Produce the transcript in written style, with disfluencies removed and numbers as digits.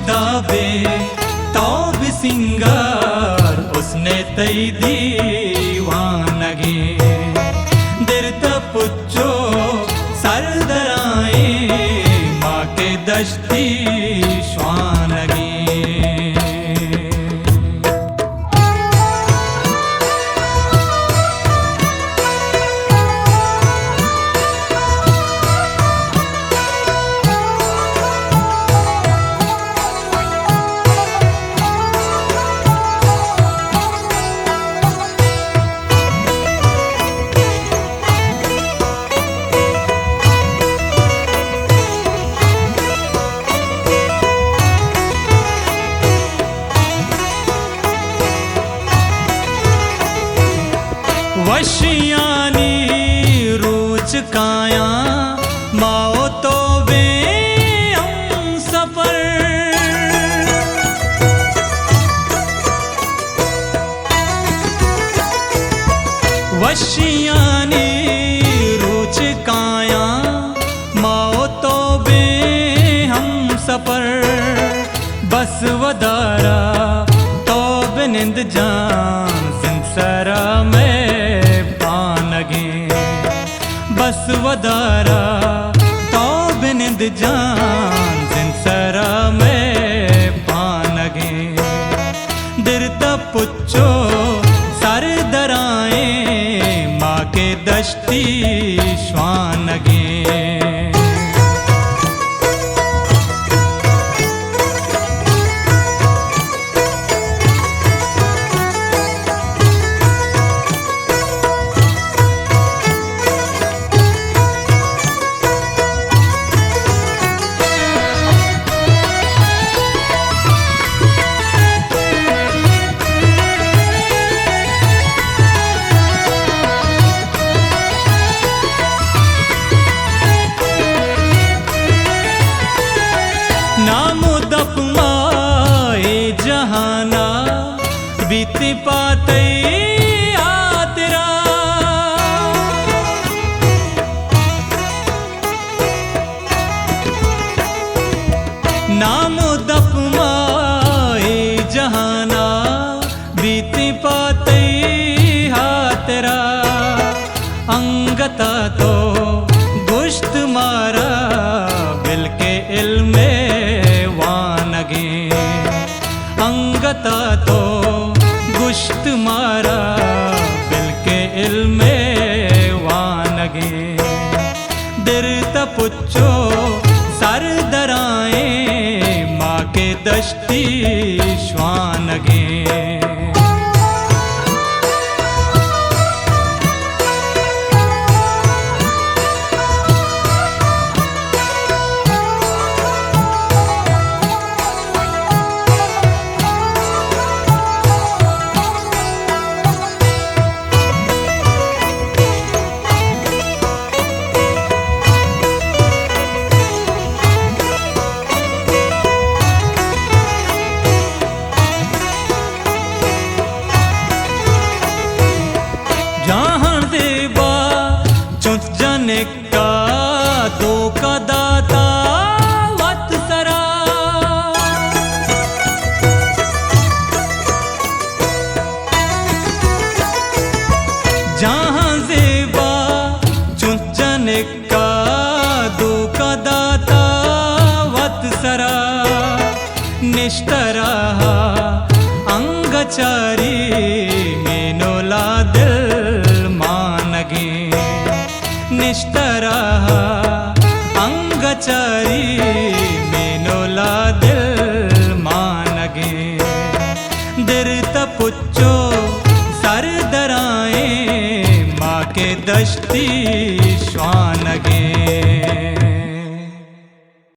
दावे तो भी सिंगार उसने तई दीवानगे दिरत पुच्छो सरदराए माँ के दश्ती श्वानगे। वशियानी रूच काया माओ तो वे हम सफर वशियानी रूच काया माओ तो वे हम सफर बस वदारा तो बिनिंद जान सिंसरा में बस वदारा तो बिनिंद जान सिंसरा में पानगे दिरत पुच्छो सर दराए माँ के दश्ती श्वानगे। जहाना बीती पाते आतरा नाम दफमाए जहाना बीती पाते हातरा अंगता तो गुश्त मारा बिल के इल्मे वानगे अंगता तो गुश्त मारा बिल के इल्मे वानगे दिरत पुच्छो सर दराए माँ के दश्ती श्वानगे। का दो का दाता वत सरा जहां जेबा चुंचन का दो का दाता वत सरा निष्ठरा अंगचारी मेनोला दिल मानगे निष्ठरा अंगचारी मेनोला दिल मानगे दिरत पुच्छो सर दराए माँ के दश्ती श्वानगे।